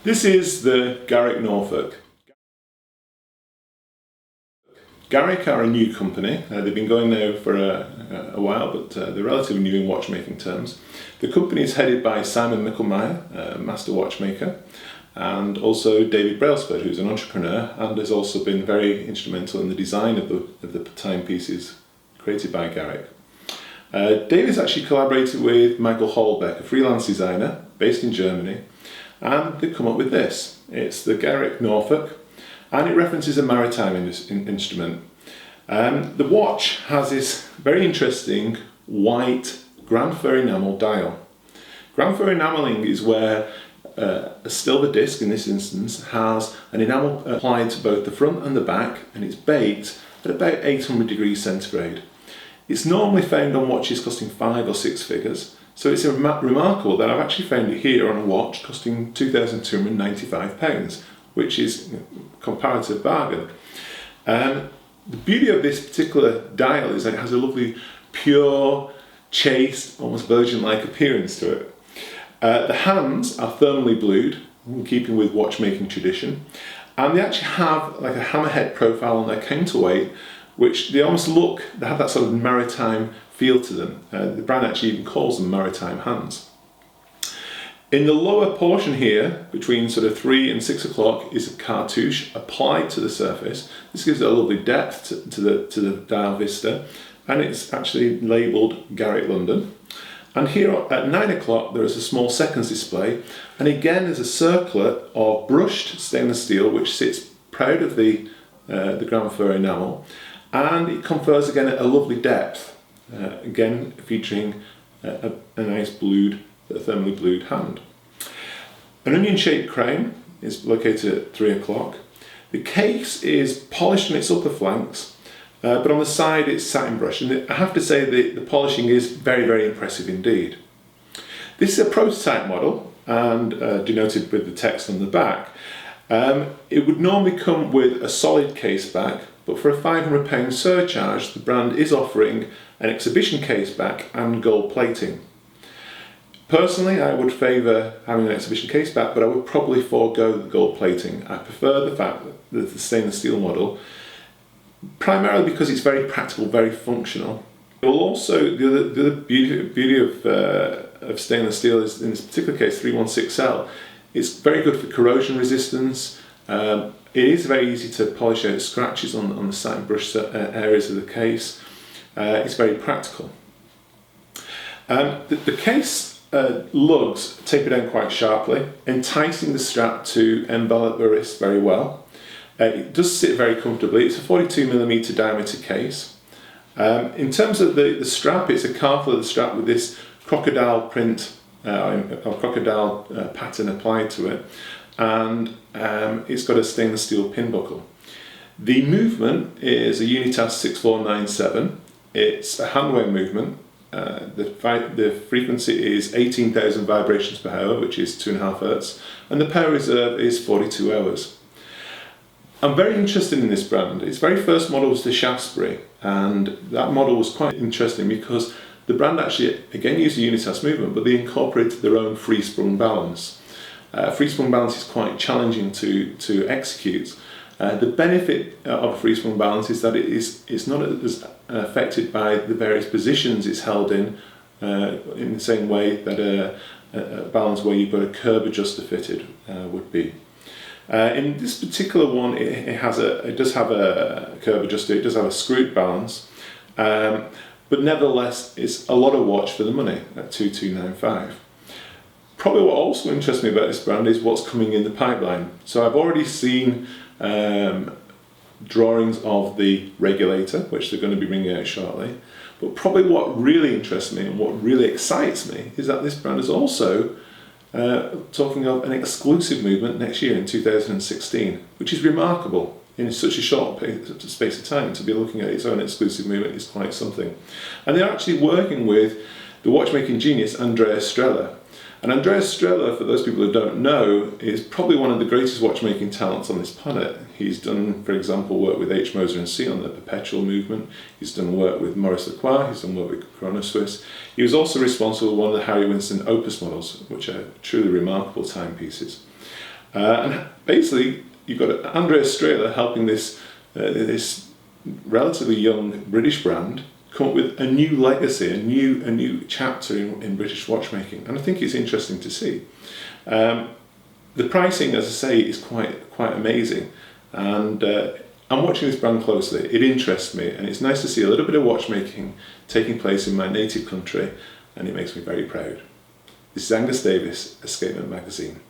This is the Garrick Norfolk. Garrick are a new company. They've been going now for a while, but they're relatively new in watchmaking terms. The company is headed by Simon Michelmeyer, a master watchmaker, and also David Brailsford, who's an entrepreneur and has also been very instrumental in the design of the timepieces created by Garrick. David's actually collaborated with Michael Holbeck, a freelance designer based in Germany, and they've come up with this. It's the Garrick Norfolk, and it references a maritime instrument. The watch has this very interesting white ground fur enamel dial. Ground fur enameling is where a silver disc, in this instance, has an enamel applied to both the front and the back, and it's baked at about 800 degrees centigrade. It's normally found on watches costing 5 or 6 figures, so it's remarkable that I've actually found it here on a watch costing £2,295, which is a comparative bargain. The beauty of this particular dial is that it has a lovely, pure, chaste, almost virgin-like appearance to it. The hands are thermally blued, in keeping with watchmaking tradition, and they actually have like a hammerhead profile on their counterweight, which they almost look, they have that sort of maritime feel to them. The brand actually even calls them maritime hands. In the lower portion here, between sort of 3 and 6 o'clock, is a cartouche applied to the surface. This gives it a lovely depth to the dial vista, and it's actually labelled Garrick London. And here at 9 o'clock there is a small seconds display, and again there's a circlet of brushed stainless steel which sits proud of the ground fur enamel, and it confers again a lovely depth, again featuring a nice blued, thermally blued hand. An onion-shaped crown is located at 3 o'clock. The case is polished on its upper flanks, but on the side it's satin brushed, and I have to say the polishing is very, very impressive indeed. This is a prototype model, and denoted with the text on the back. It would normally come with a solid case back, but for a £500 surcharge the brand is offering an exhibition case back and gold plating. Personally, I would favour having an exhibition case back, but I would probably forego the gold plating. I prefer the fact that the stainless steel model, primarily because it's very practical, very functional. It will also, the other beauty of stainless steel is, in this particular case, 316L, it's very good for corrosion resistance. It is very easy to polish out scratches on the satin brush areas of the case. It's very practical. The case lugs taper down quite sharply, enticing the strap to envelop the wrist very well. It does sit very comfortably. It's a 42mm diameter case. In terms of the strap, it's a calf leather strap with this crocodile print or crocodile pattern applied to it, and it's got a stainless steel pin buckle. The movement is a Unitas 6497. It's a hand-wound movement. The frequency is 18,000 vibrations per hour, which is 2.5 Hz, and the power reserve is 42 hours. I'm very interested in this brand. Its very first model was the Shaftesbury, and that model was quite interesting because the brand actually, again, used a Unitas movement, but they incorporated their own free sprung balance. Free sprung balance is quite challenging to execute. The benefit of free sprung balance is that it's not as affected by the various positions it's held in the same way that a balance where you've got a curb adjuster fitted would be. In this particular one, it does have a curb adjuster, it does have a screwed balance, but nevertheless it's a lot of watch for the money at $2,295. Probably what also interests me about this brand is what's coming in the pipeline. So I've already seen drawings of the regulator, which they're going to be bringing out shortly, but probably what really interests me and what really excites me is that this brand is also talking of an exclusive movement next year in 2016, which is remarkable in such a short space of time. To be looking at its own exclusive movement is quite something. And they're actually working with the watchmaking genius Andreas Strehler. And Andreas Strehler, for those people who don't know, is probably one of the greatest watchmaking talents on this planet. He's done, for example, work with H. Moser and C on the Perpetual movement. He's done work with Maurice Lacroix. He's done work with Chrono Swiss. He was also responsible for one of the Harry Winston Opus models, which are truly remarkable timepieces. And basically, you've got Andreas Strehler helping this relatively young British brand come up with a new legacy, a new chapter in British watchmaking, and I think it's interesting to see. The pricing, as I say, is quite amazing, and I'm watching this brand closely. It interests me, and it's nice to see a little bit of watchmaking taking place in my native country, and it makes me very proud. This is Angus Davies, Escapement magazine.